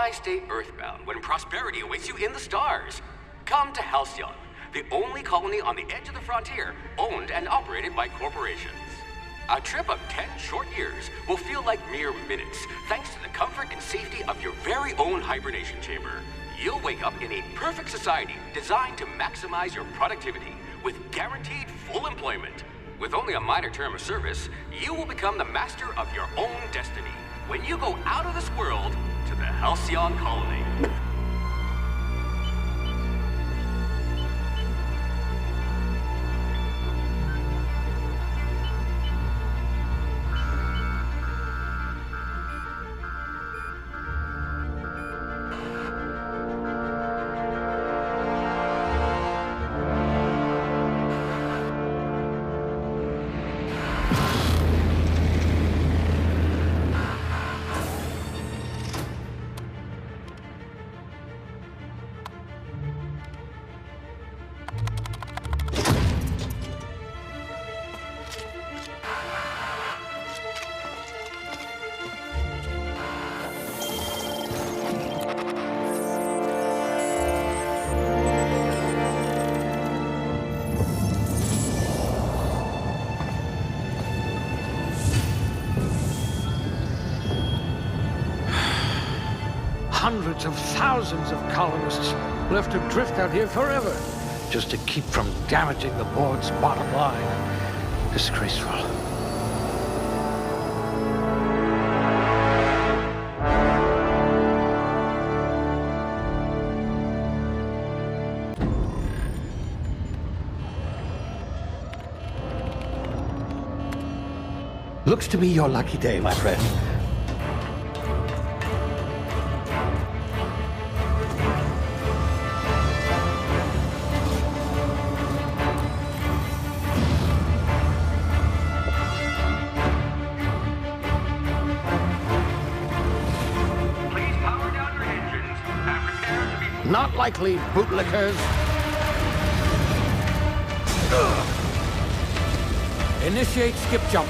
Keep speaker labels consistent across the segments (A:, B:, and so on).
A: Why stay earthbound when prosperity awaits you in the stars? Come to Halcyon, the only colony on the edge of the frontier, owned and operated by corporations. A trip of 10 short years will feel like mere minutes, thanks to the comfort and safety of your very own hibernation chamber. You'll wake up in a perfect society designed to maximize your productivity with guaranteed full employment. With only a minor term of service, you will become the master of your own destiny when you go out of this world to the Halcyon colony.
B: Hundreds of thousands of colonists left to drift out here forever, just to keep from damaging the board's bottom line. Disgraceful. Looks to be your lucky day, my friend. Not likely, bootlickers. Initiate skip jump.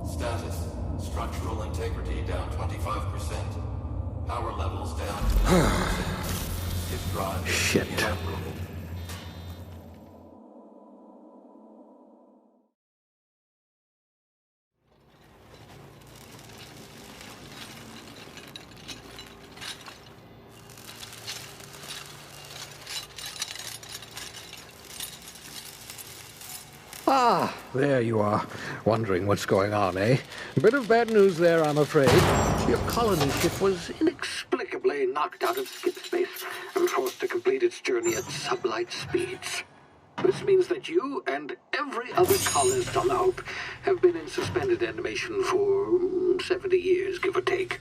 C: Status. Structural integrity down 25%. Power levels down. His drive is
B: Shit.
C: inoperable.
B: Ah, there you are. Wondering what's going on, eh? Bit of bad news there, I'm afraid. Your colony ship was inexplicably knocked out of skip space and forced to complete its journey at sublight speeds. This means that you and every other colonist on the Hope have been in suspended animation for 70 years, give or take.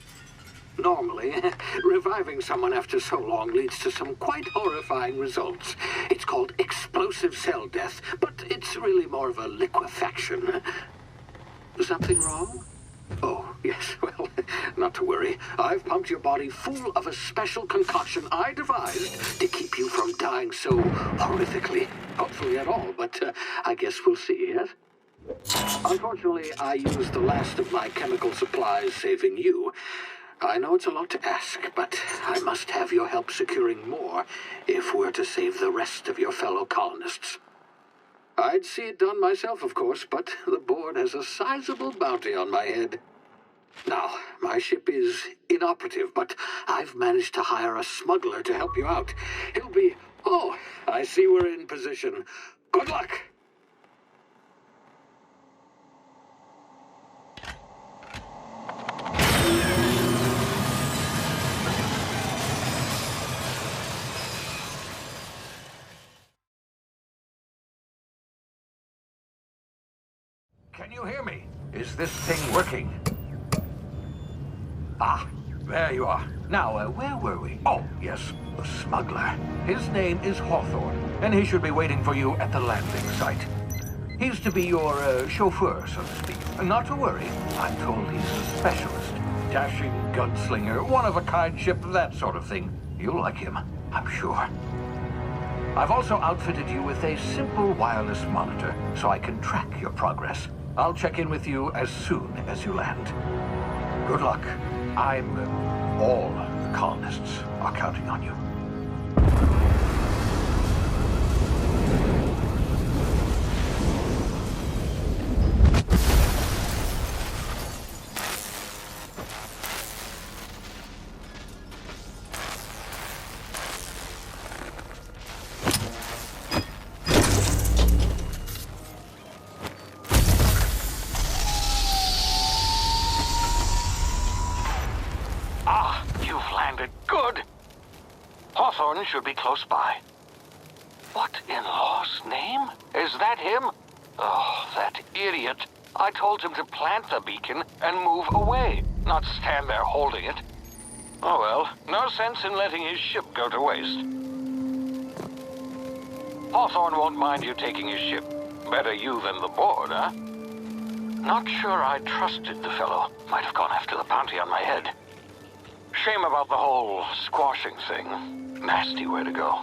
B: Normally, reviving someone after so long leads to some quite horrifying results. It's called explosive cell death, but it's really more of a liquefaction. Something wrong? Oh, yes, well, not to worry. I've pumped your body full of a special concoction I devised to keep you from dying so horrifically. Hopefully at all, but I guess we'll see, yes? Unfortunately, I used the last of my chemical supplies saving you. I know it's a lot to ask, but I must have your help securing more if we're to save the rest of your fellow colonists. I'd see it done myself, of course, but the board has a sizable bounty on my head. Now, my ship is inoperative, but I've managed to hire a smuggler to help you out. He'll be... Oh, I see we're in position. Good luck! Can you hear me? Is this thing working? Ah, there you are. Now, where were we? Oh, yes, the smuggler. His name is Hawthorne, and he should be waiting for you at the landing site. He's to be your chauffeur, so to speak. Not to worry, I'm told he's a specialist. dashing gunslinger, one-of-a-kind ship, that sort of thing. You'll like him, I'm sure. I've also outfitted you with a simple wireless monitor, so I can track your progress. I'll check in with you as soon as you land. Good luck. All the colonists are counting on you.
D: Should be close by. What in law's name? Is that him? Oh, that idiot. I told him to plant the beacon and move away, not stand there holding it. Oh well, no sense in letting his ship go to waste. Hawthorne won't mind you taking his ship. Better you than the board, huh? Not sure I trusted the fellow. Might have gone after the bounty on my head. Shame about the whole squashing thing. Nasty way to go.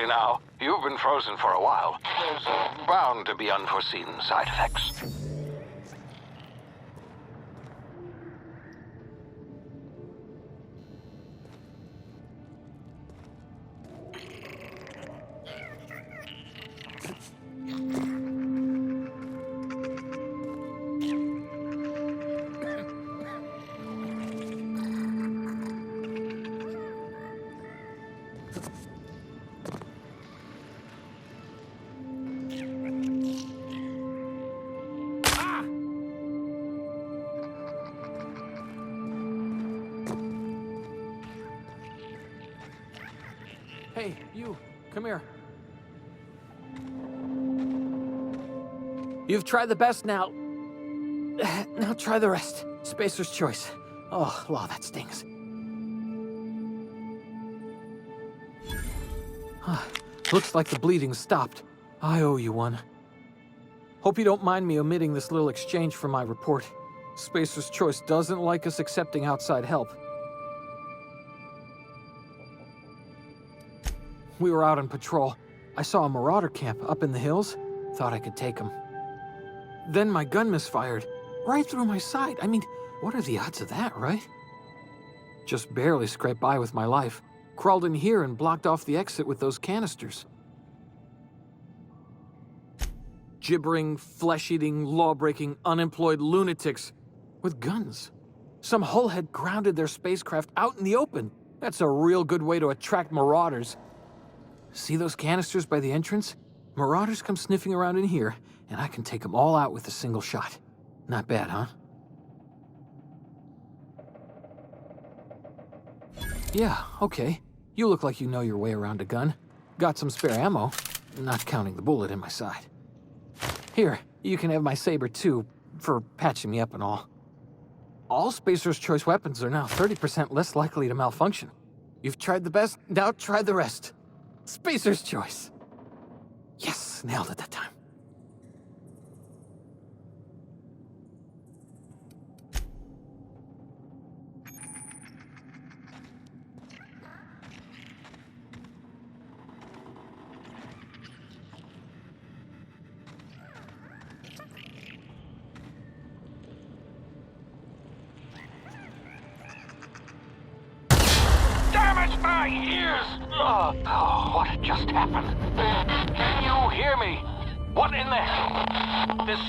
D: Now, you've been frozen for a while. There's bound to be unforeseen side effects.
B: Hey, you, come here. You've tried the best now. Now try the rest. Spacer's choice. Oh, law, that stings. Looks like the bleeding's stopped. I owe you one. Hope you don't mind me omitting this little exchange from my report. Spacer's choice doesn't like us accepting outside help. We were out on patrol. I saw a marauder camp up in the hills. Thought I could take him. Then my gun misfired. Right through my side. I mean, what are the odds of that, right? Just barely scraped by with my life.
E: Crawled in here and blocked off the exit with those canisters. Gibbering, flesh-eating, law-breaking, unemployed lunatics with guns. Some hull had grounded their spacecraft out in the open. That's a real good way to attract marauders. See those canisters by the entrance? Marauders come sniffing around in here, and I can take them all out with a single shot. Not bad, huh? Yeah, okay. You look like you know your way around a gun. Got some spare ammo, not counting the bullet in my side. Here, you can have my saber too, for patching me up and all. All Spacer's Choice weapons are now 30% less likely to malfunction. You've tried the best, now try the rest. Spacer's Choice. Yes, nailed it that time.
D: My ears! Oh, what just happened? Can you hear me? What in the... This...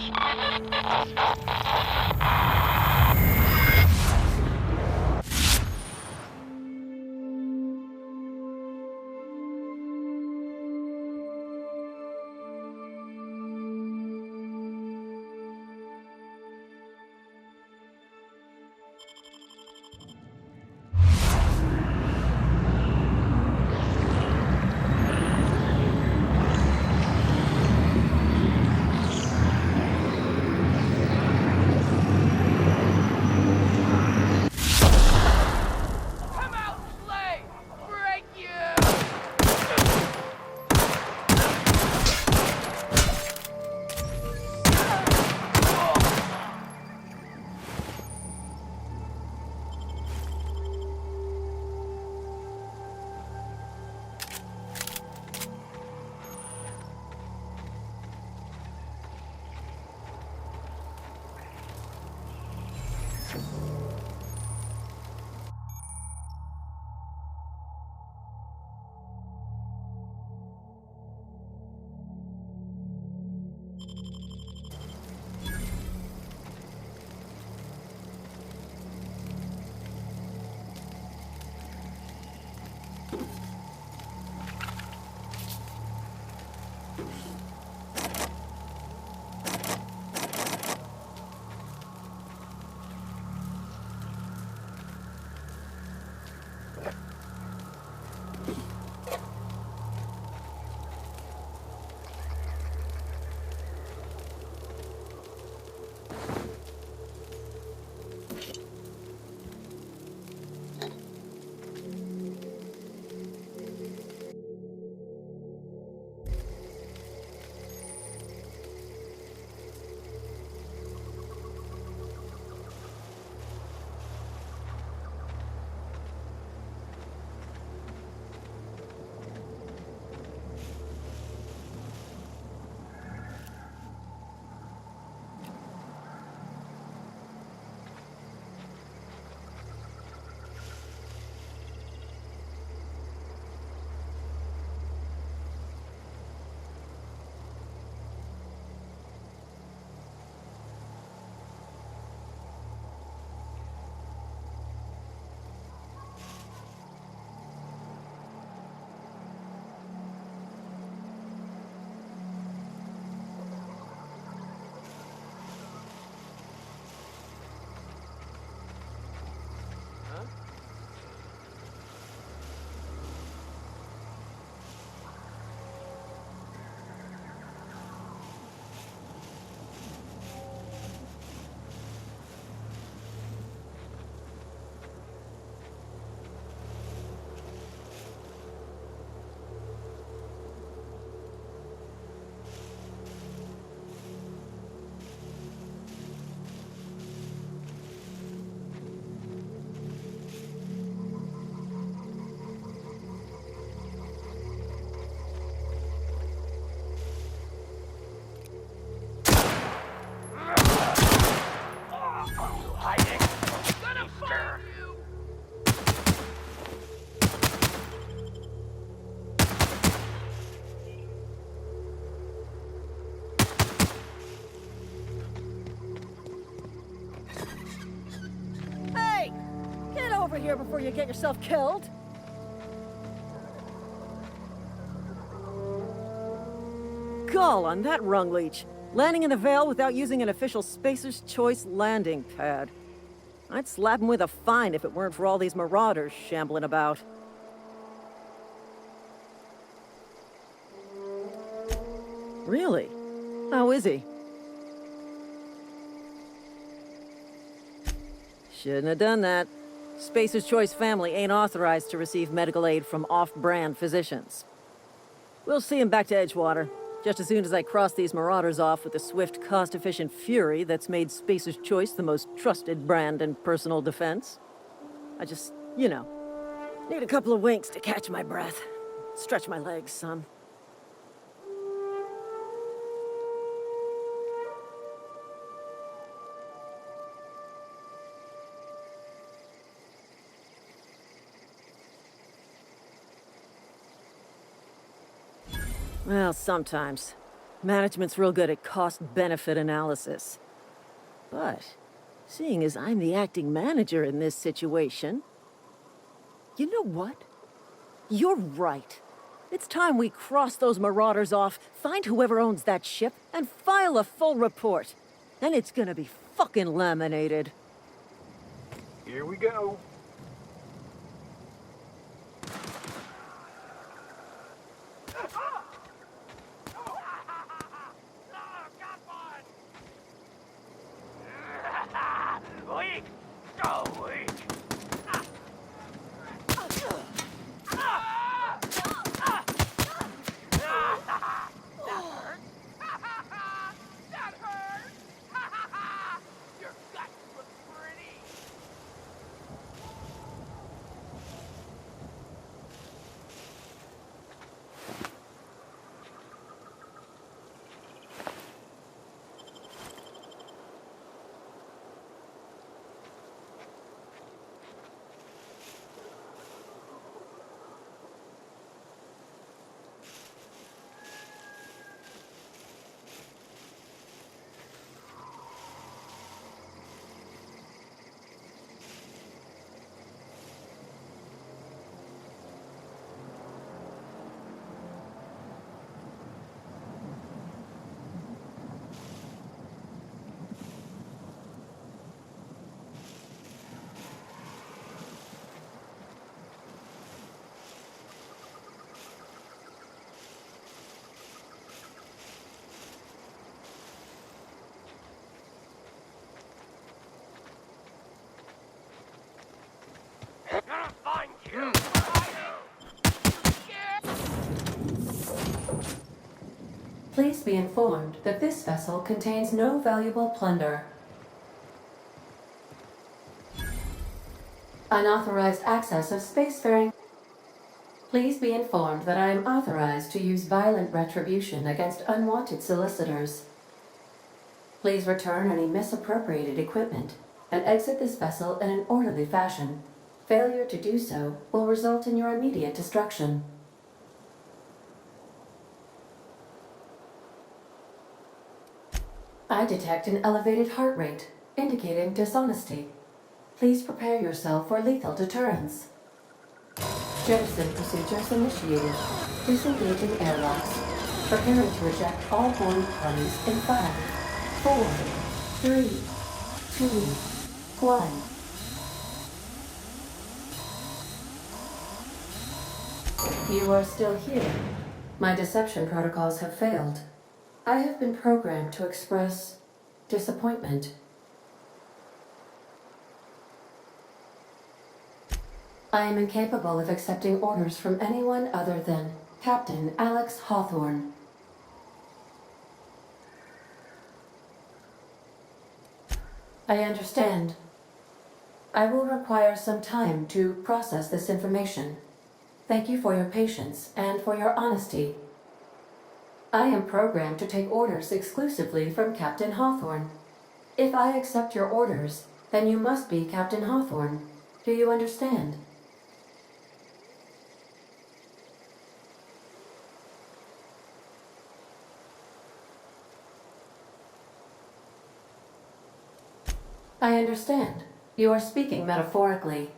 F: here before you get yourself killed. Gall on that rung leech. Landing in the Vale without using an official Spacer's Choice landing pad. I'd slap him with a fine if it weren't for all these marauders shambling about. Really? How is he? Shouldn't have done that. Spacer's Choice family ain't authorized to receive medical aid from off-brand physicians. We'll see him back to Edgewater, just as soon as I cross these marauders off with the swift, cost-efficient fury that's made Spacer's Choice the most trusted brand in personal defense. I just, need a couple of winks to catch my breath. Stretch my legs, son. Well, sometimes. Management's real good at cost-benefit analysis. But, seeing as I'm the acting manager in this situation... You know what? You're right. It's time we cross those marauders off, find whoever owns that ship, and file a full report. Then it's gonna be fucking laminated.
B: Here we go.
G: Please be informed that this vessel contains no valuable plunder. Unauthorized access of spacefaring. Please be informed that I am authorized to use violent retribution against unwanted solicitors. Please return any misappropriated equipment and exit this vessel in an orderly fashion. Failure to do so will result in your immediate destruction. I detect an elevated heart rate, indicating dishonesty. Please prepare yourself for lethal deterrence. Jettison procedures initiated. Disengaging airlocks. Preparing to reject all boarding parties in 5, 4, 3, 2, 1. You are still here. My deception protocols have failed. I have been programmed to express disappointment. I am incapable of accepting orders from anyone other than Captain Alex Hawthorne. I understand. I will require some time to process this information. Thank you for your patience and for your honesty. I am programmed to take orders exclusively from Captain Hawthorne. If I accept your orders, then you must be Captain Hawthorne. Do you understand? I understand. You are speaking metaphorically.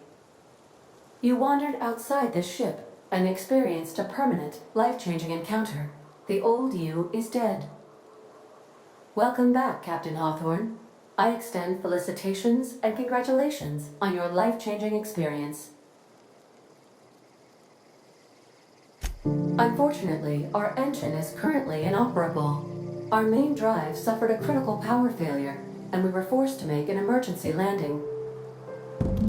G: You wandered outside this ship and experienced a permanent, life-changing encounter. The old you is dead. Welcome back, Captain Hawthorne. I extend felicitations and congratulations on your life-changing experience. Unfortunately, our engine is currently inoperable. Our main drive suffered a critical power failure, and we were forced to make an emergency landing.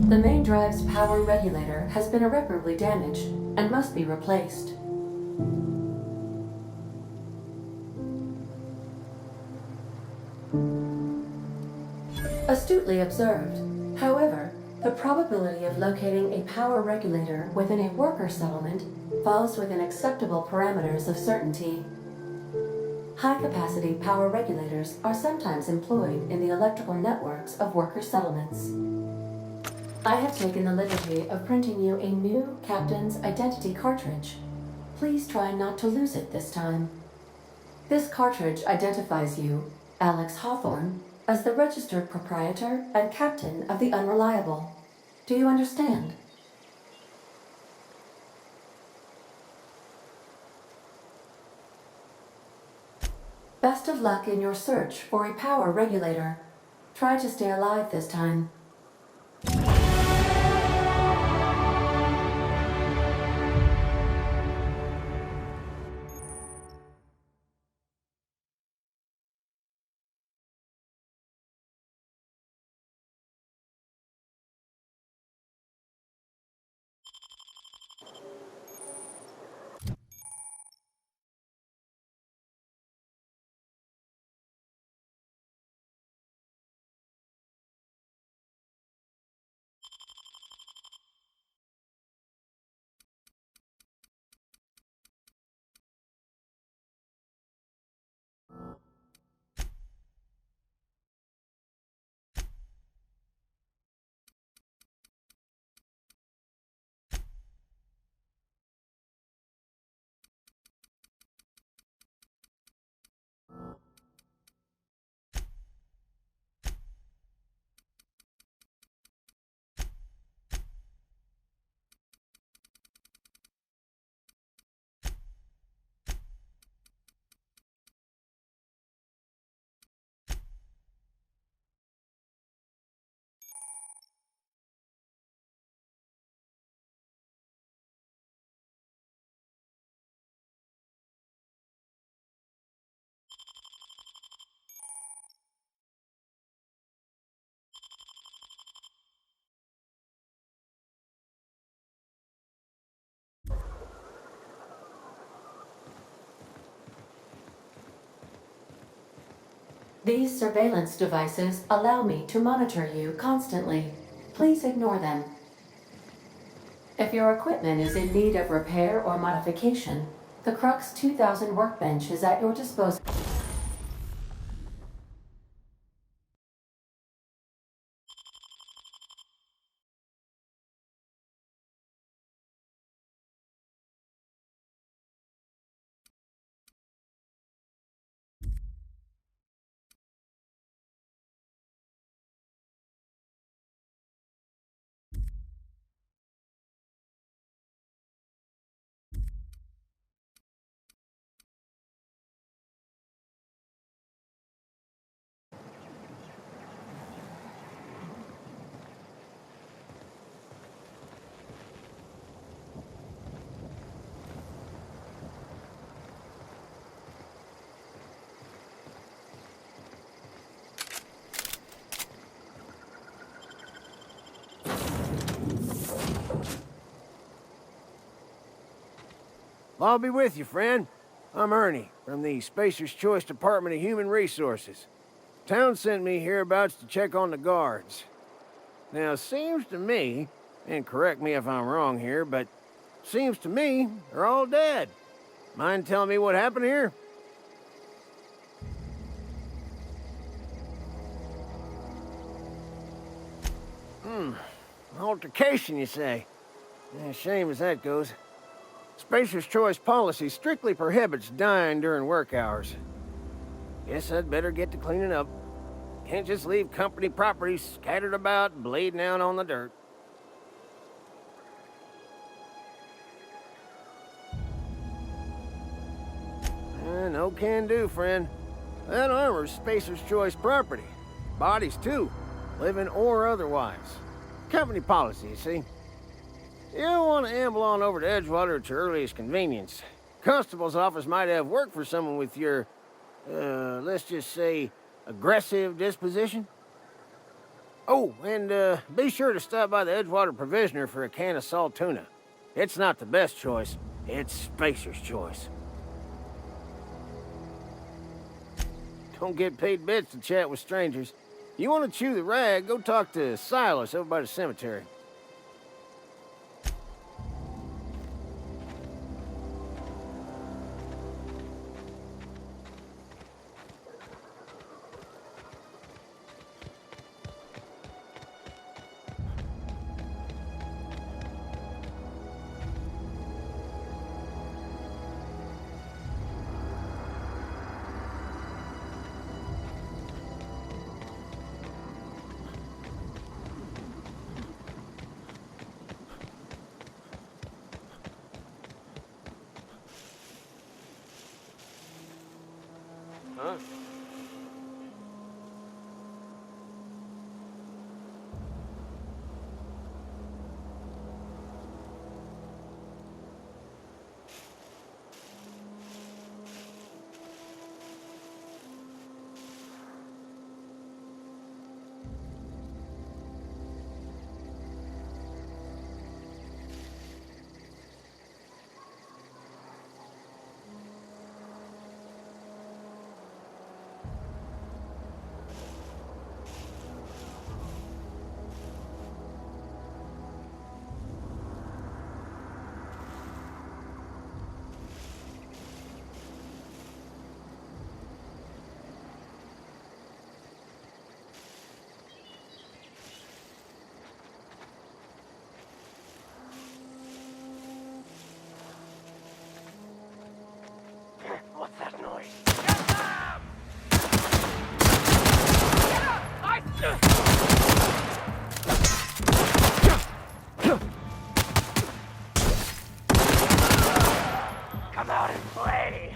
G: The main drive's power regulator has been irreparably damaged and must be replaced. Astutely observed. However, the probability of locating a power regulator within a worker settlement falls within acceptable parameters of certainty. High-capacity power regulators are sometimes employed in the electrical networks of worker settlements. I have taken the liberty of printing you a new Captain's Identity cartridge. Please try not to lose it this time. This cartridge identifies you, Alex Hawthorne, as the registered proprietor and captain of the Unreliable. Do you understand? Best of luck in your search for a power regulator. Try to stay alive this time. These surveillance devices allow me to monitor you constantly. Please ignore them. If your equipment is in need of repair or modification, the Crux 2000 workbench is at your disposal.
H: I'll be with you, friend. I'm Ernie, from the Spacer's Choice Department of Human Resources. Town sent me hereabouts to check on the guards. Now, seems to me, and correct me if I'm wrong here, but seems to me they're all dead. Mind telling me what happened here? Altercation, you say? Yeah, shame as that goes. Spacer's Choice policy strictly prohibits dying during work hours. Guess I'd better get to cleaning up. Can't just leave company property scattered about, bleeding out on the dirt. no can do, friend. That armor's Spacer's Choice property. Bodies, too. Living or otherwise. Company policy, you see. You don't want to amble on over to Edgewater at your earliest convenience. Constable's office might have work for someone with your, let's just say, aggressive disposition. Oh, and be sure to stop by the Edgewater Provisioner for a can of salt tuna. It's not the best choice. It's Spacer's Choice. Don't get paid bits to chat with strangers. You want to chew the rag, go talk to Silas over by the cemetery. Huh? What's that noise? Come out and play.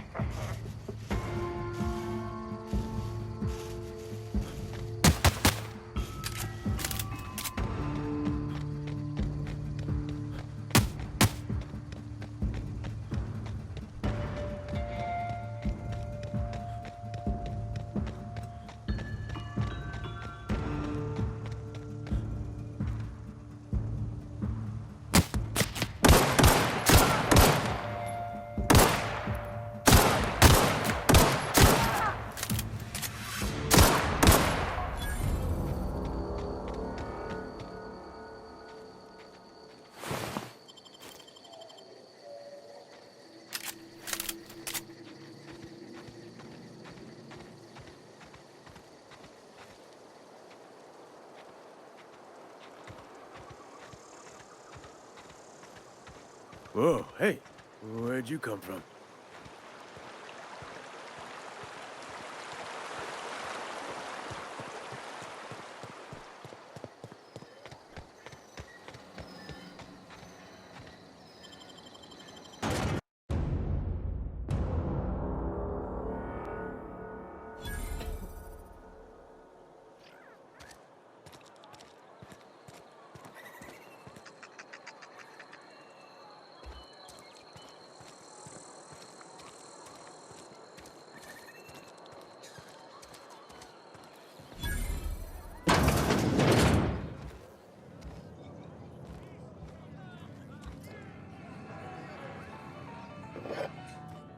I: Whoa, hey, where'd you come from?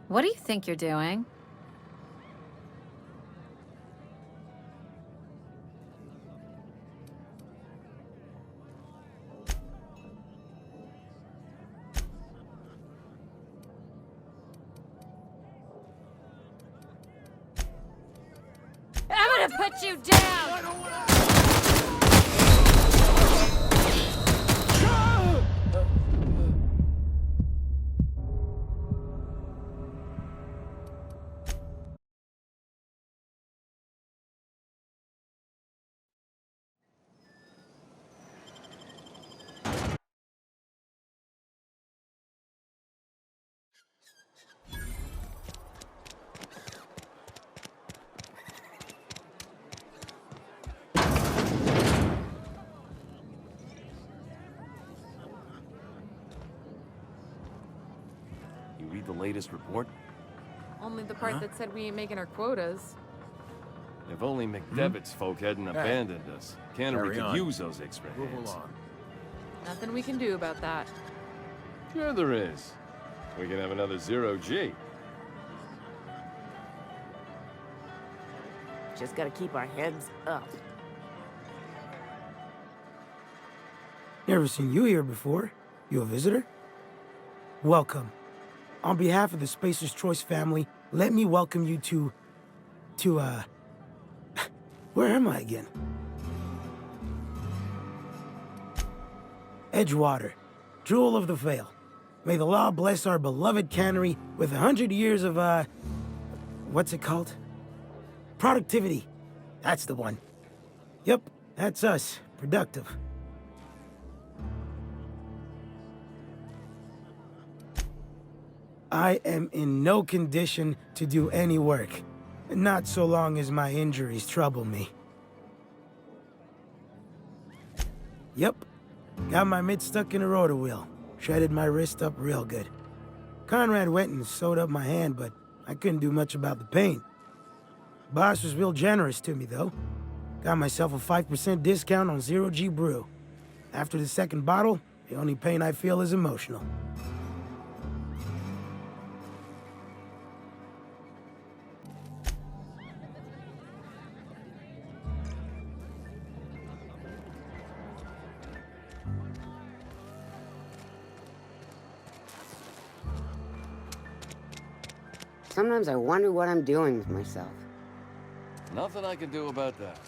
J: What do you think you're doing? I'm gonna put you down!
I: You read the latest report?
K: Only the part that said we ain't making our quotas.
I: If only McDevitt's folk hadn't abandoned us. Cannery could use those extra hands.
K: Nothing we can do about that.
I: Sure there is. We can have another zero-G.
L: Just gotta keep our heads up.
M: Never seen you here before. You a visitor? Welcome. On behalf of the Spacer's Choice family, let me welcome you to where am I again? Edgewater, jewel of the Vale. May the law bless our beloved cannery with 100 years of, what's it called? Productivity. That's the one. Yep, that's us. Productive. I am in no condition to do any work. Not so long as my injuries trouble me. Yep. Got my mid stuck in a rotor wheel. Shredded my wrist up real good. Conrad went and sewed up my hand, but I couldn't do much about the pain. Boss was real generous to me, though. Got myself a 5% discount on zero-G brew. After the second bottle, the only pain I feel is emotional.
N: Sometimes I wonder what I'm doing with myself.
I: Nothing I can do about that.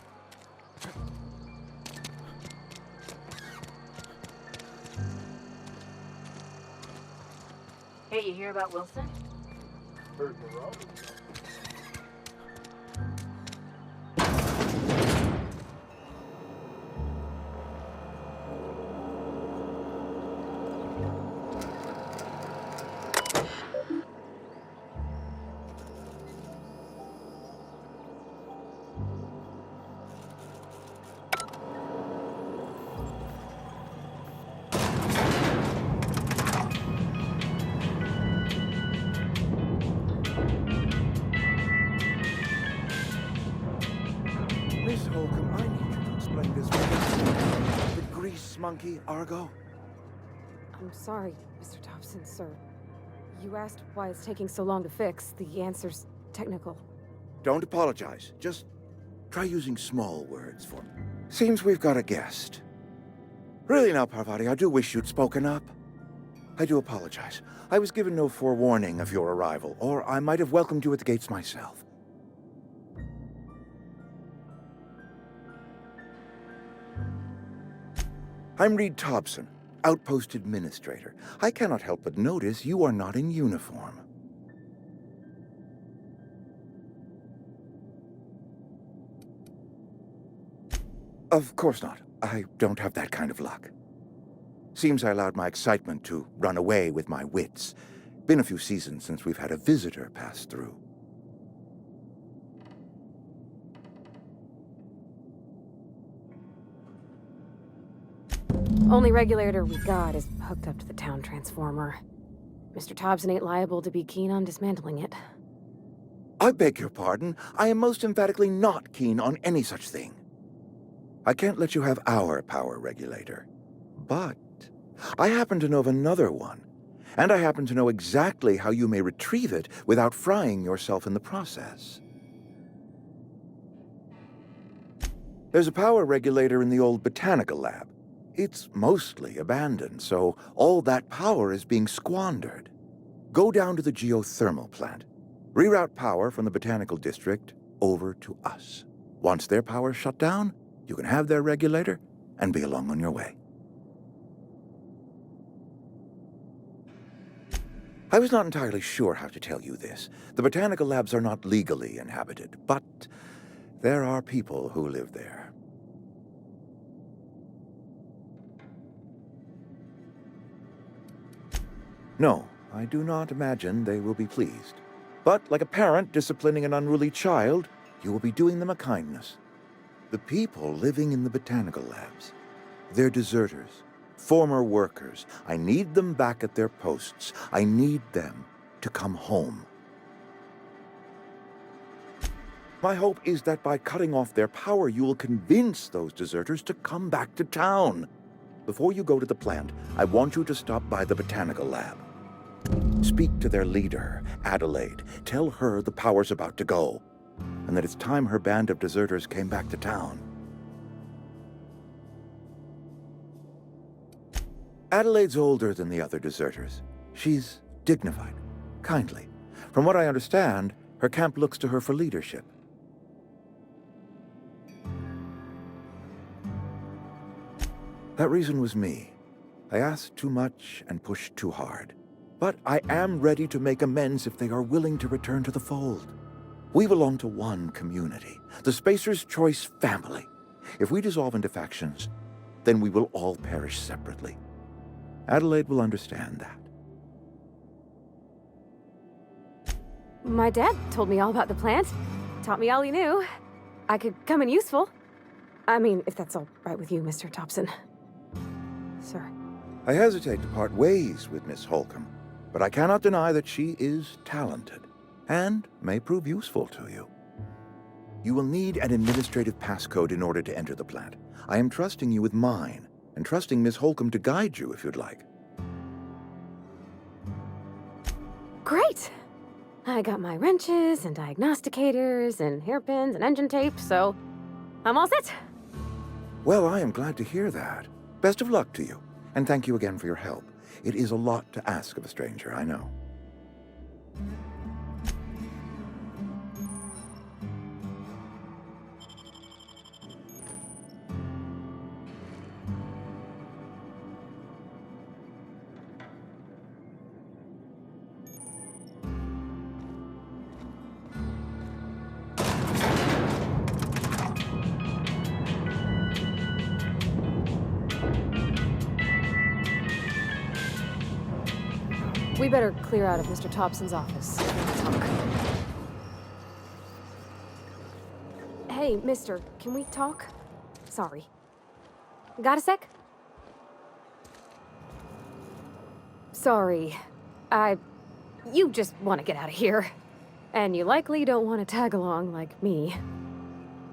G: Hey, you hear about Wilson?
B: Heard the road.
O: Miss Holcomb, I need you to explain this one. The grease monkey, Argo?
P: I'm sorry, Mr. Thompson, sir. You asked why it's taking so long to fix. The answer's technical.
O: Don't apologize. Just try using small words for me. Seems we've got a guest. Really now, Parvati, I do wish you'd spoken up. I do apologize. I was given no forewarning of your arrival, or I might have welcomed you at the gates myself. I'm Reed Thompson, Outpost Administrator. I cannot help but notice you are not in uniform. Of course not. I don't have that kind of luck. Seems I allowed my excitement to run away with my wits. Been a few seasons since we've had a visitor pass through.
P: Only regulator we got is hooked up to the town transformer. Mr. Thompson ain't liable to be keen on dismantling it.
O: I beg your pardon. I am most emphatically not keen on any such thing. I can't let you have our power regulator. But I happen to know of another one. And I happen to know exactly how you may retrieve it without frying yourself in the process. There's a power regulator in the old botanical lab. It's mostly abandoned, so all that power is being squandered. Go down to the geothermal plant. Reroute power from the botanical district over to us. Once their power's shut down, you can have their regulator and be along on your way. I was not entirely sure how to tell you this. The botanical labs are not legally inhabited, but there are people who live there. No, I do not imagine they will be pleased. But like a parent disciplining an unruly child, you will be doing them a kindness. The people living in the botanical labs, they're deserters, former workers. I need them back at their posts. I need them to come home. My hope is that by cutting off their power, you will convince those deserters to come back to town. Before you go to the plant, I want you to stop by the botanical lab. Speak to their leader, Adelaide. Tell her the power's about to go, and that it's time her band of deserters came back to town. Adelaide's older than the other deserters. She's dignified, kindly. From what I understand, her camp looks to her for leadership. That reason was me. I asked too much and pushed too hard. But I am ready to make amends if they are willing to return to the fold. We belong to one community, the Spacer's Choice family. If we dissolve into factions, then we will all perish separately. Adelaide will understand that.
P: My dad told me all about the plant. Taught me all he knew. I could come in useful. I mean, if that's all right with you, Mr. Thompson. Sir.
O: I hesitate to part ways with Miss Holcomb, but I cannot deny that she is talented and may prove useful to you. You will need an administrative passcode in order to enter the plant. I am trusting you with mine, and trusting Miss Holcomb to guide you if you'd like.
P: Great! I got my wrenches and diagnosticators and hairpins and engine tape, so I'm all set.
O: Well, I am glad to hear that. Best of luck to you, and thank you again for your help. It is a lot to ask of a stranger, I know.
P: We better clear out of Mr. Thompson's office. Talk. Hey, mister, can we talk? Sorry. Got a sec? Sorry. You just want to get out of here. And you likely don't want to tag along like me.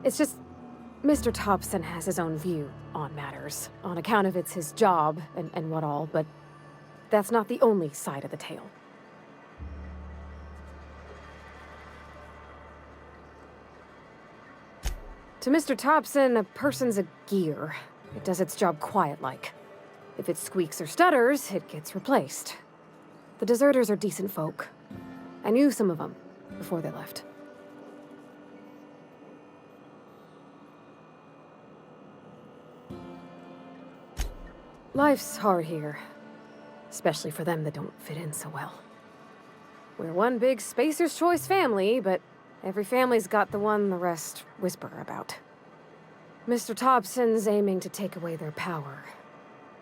P: It's just, Mr. Thompson has his own view on matters, on account of it's his job and what all, but that's not the only side of the tale. To Mr. Thompson, a person's a gear. It does its job quiet-like. If it squeaks or stutters, it gets replaced. The deserters are decent folk. I knew some of them before they left. Life's hard here. Especially for them that don't fit in so well. We're one big Spacer's Choice family, but every family's got the one the rest whisper about. Mr. Thompson's aiming to take away their power.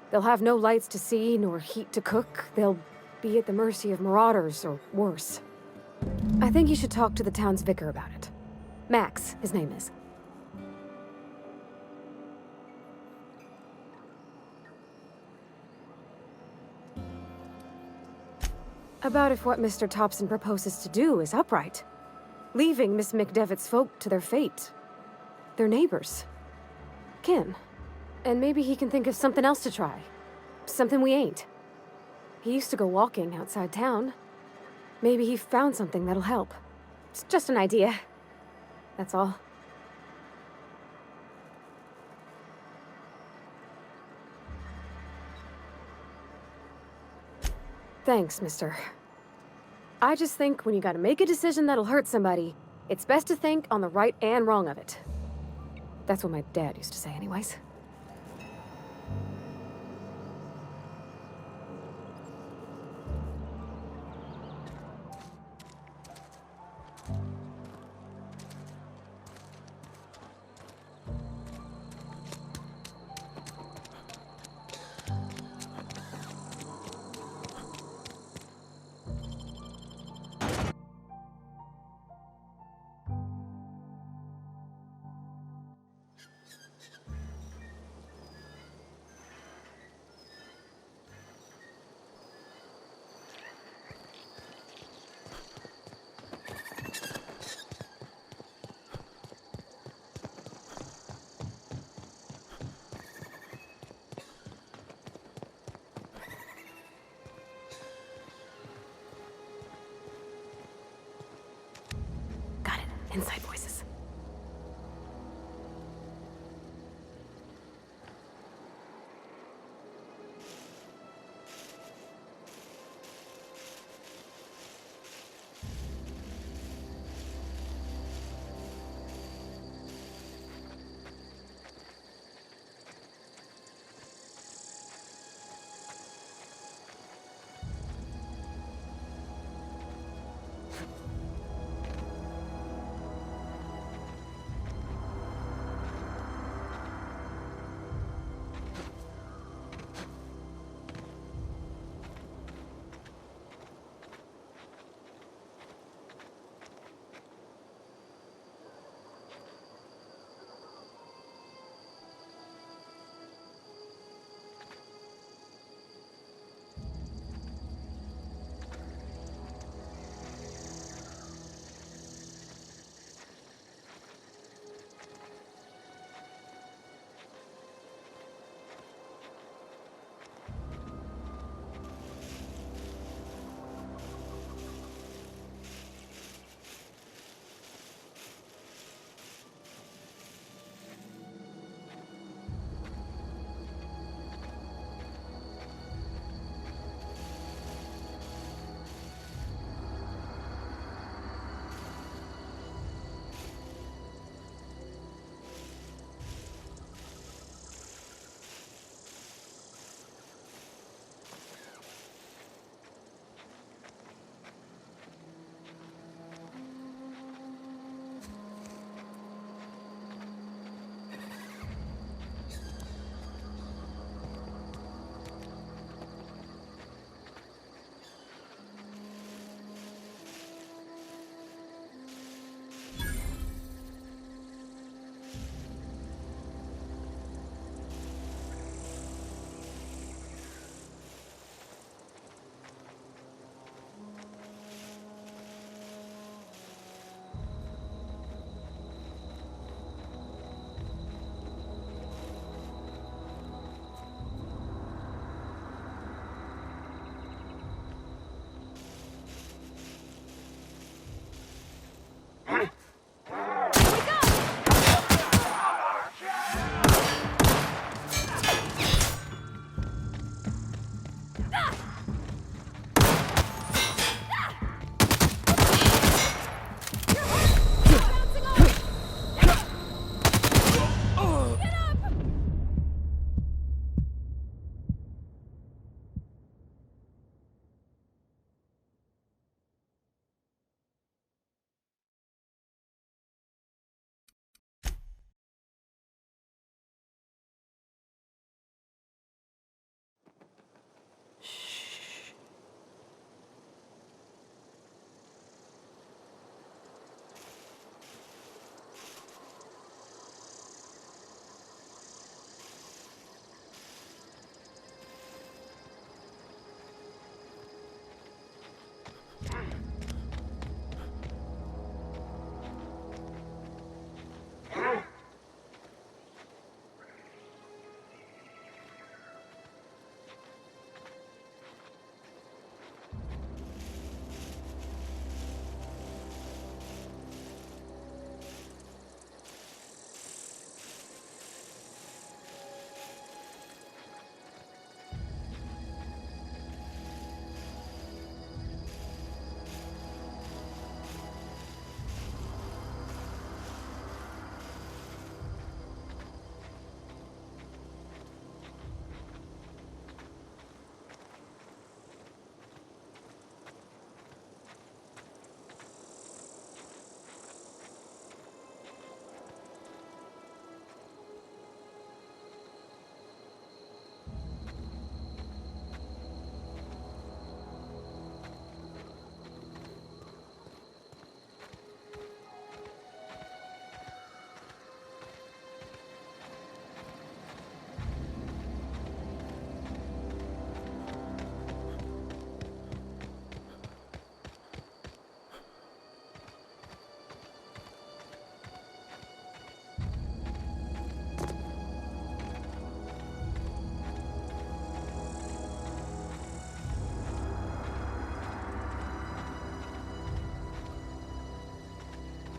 P: They'll have no lights to see, nor heat to cook. They'll be at the mercy of marauders, or worse. I think you should talk to the town's vicar about it. Max, his name is. About if what Mr. Thompson proposes to do is upright. Leaving Miss McDevitt's folk to their fate. Their neighbors. Kin. And maybe he can think of something else to try. Something we ain't. He used to go walking outside town. Maybe he found something that'll help. It's just an idea. That's all. Thanks, mister. I just think when you gotta make a decision that'll hurt somebody, it's best to think on the right and wrong of it. That's what my dad used to say anyways. Inside voices.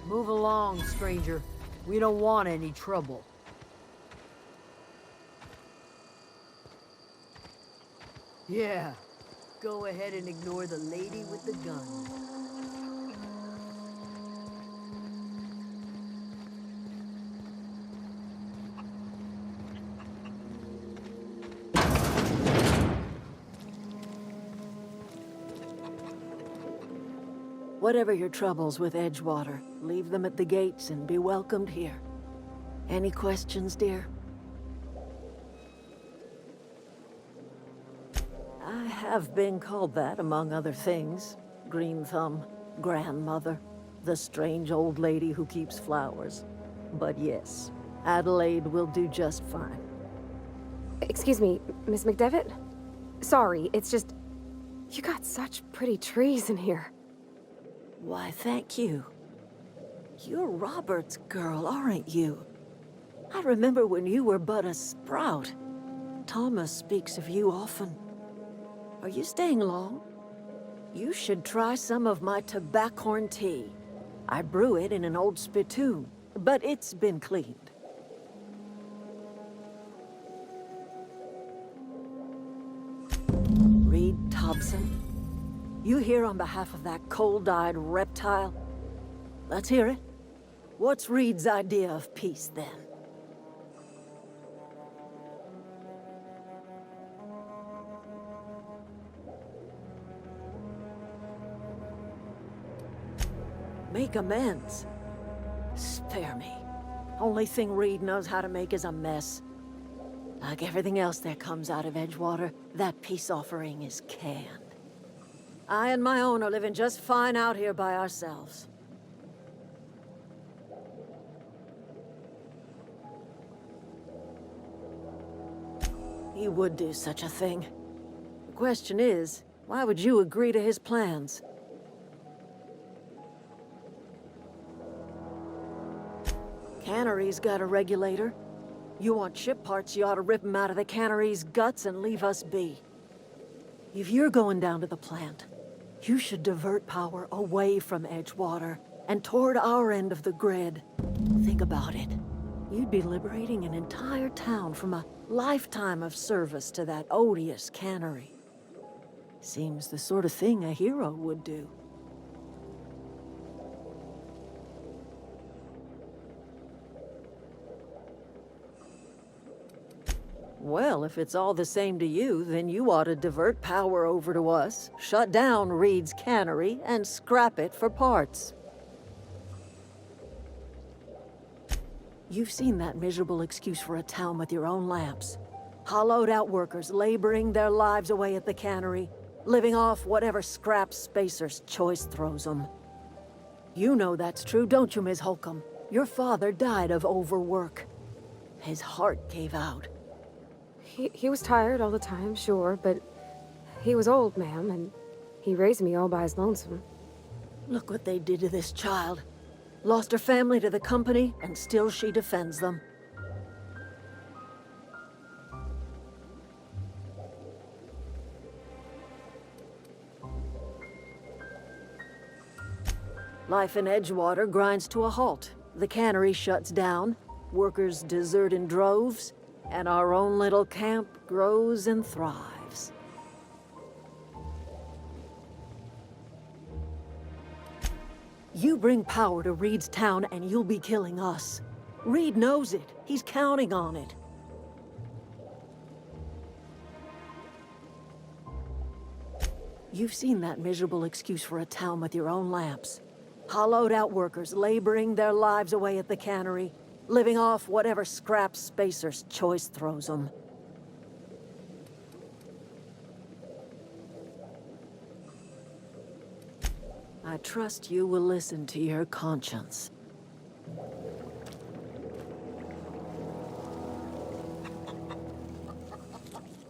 L: Move along, stranger. We don't want any trouble. Yeah, go ahead and ignore the lady with the gun.
F: Whatever your troubles with Edgewater, leave them at the gates and be welcomed here. Any questions, dear? I have been called that, among other things. Green Thumb, grandmother, the strange old lady who keeps flowers. But yes, Adelaide will do just fine.
P: Excuse me, Miss McDevitt? Sorry, it's just... You got such pretty trees in here.
F: Why, thank you. You're Robert's girl, aren't you? I remember when you were but a sprout. Thomas speaks of you often. Are you staying long? You should try some of my tobaccorn tea. I brew it in an old spittoon, but it's been cleaned. Reed Thompson? You here on behalf of that cold-eyed reptile? Let's hear it. What's Reed's idea of peace, then? Make amends? Spare me. Only thing Reed knows how to make is a mess. Like everything else that comes out of Edgewater, that peace offering is canned. I and my own are living just fine out here by ourselves. He would do such a thing. The question is, why would you agree to his plans? Cannery's got a regulator. You want ship parts, you ought to rip them out of the cannery's guts and leave us be. If you're going down to the plant, you should divert power away from Edgewater and toward our end of the grid. Think about it. You'd be liberating an entire town from a lifetime of service to that odious cannery. Seems the sort of thing a hero would do. Well, if it's all the same to you, then you ought to divert power over to us, shut down Reed's cannery, and scrap it for parts. You've seen that miserable excuse for a town with your own lamps. Hollowed-out workers laboring their lives away at the cannery, living off whatever scraps Spacer's choice throws them. You know that's true, don't you, Ms. Holcomb? Your father died of overwork. His heart gave out.
P: He was tired all the time, sure, but he was old, ma'am, and he raised me all by his lonesome.
F: Look what they did to this child. Lost her family to the company, and still she defends them. Life in Edgewater grinds to a halt. The cannery shuts down, workers desert in droves, and our own little camp grows and thrives. You bring power to Reed's town and you'll be killing us. Reed knows it. He's counting on it. You've seen that miserable excuse for a town with your own lamps. Hollowed-out workers laboring their lives away at the cannery, living off whatever scraps Spacer's choice throws them. I trust you will listen to your conscience.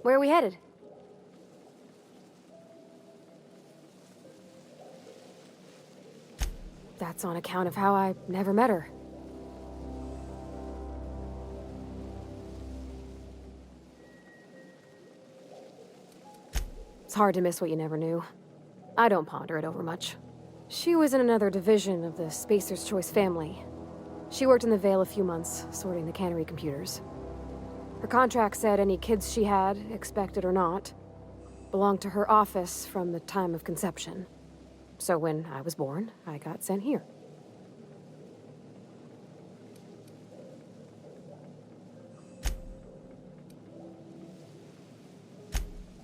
P: Where are we headed? That's on account of how I never met her. It's hard to miss what you never knew. I don't ponder it over much. She was in another division of the Spacer's Choice family. She worked in the Vale a few months, sorting the cannery computers. Her contract said any kids she had, expected or not, belonged to her office from the time of conception. So when I was born, I got sent here.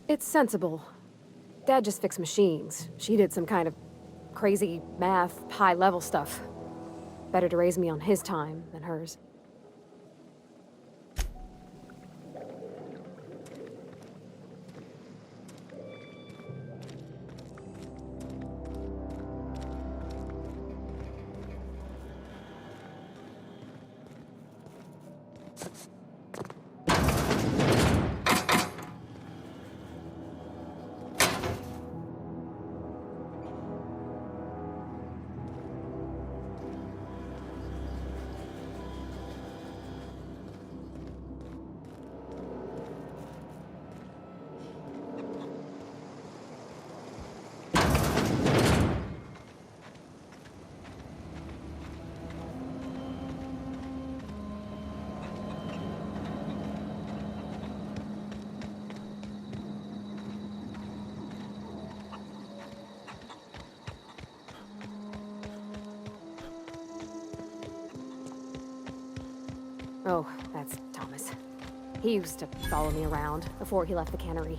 P: It's sensible. Dad just fixed machines. She did some kind of crazy math, high-level stuff. Better to raise me on his time than hers. Oh, that's Thomas. He used to follow me around before he left the cannery.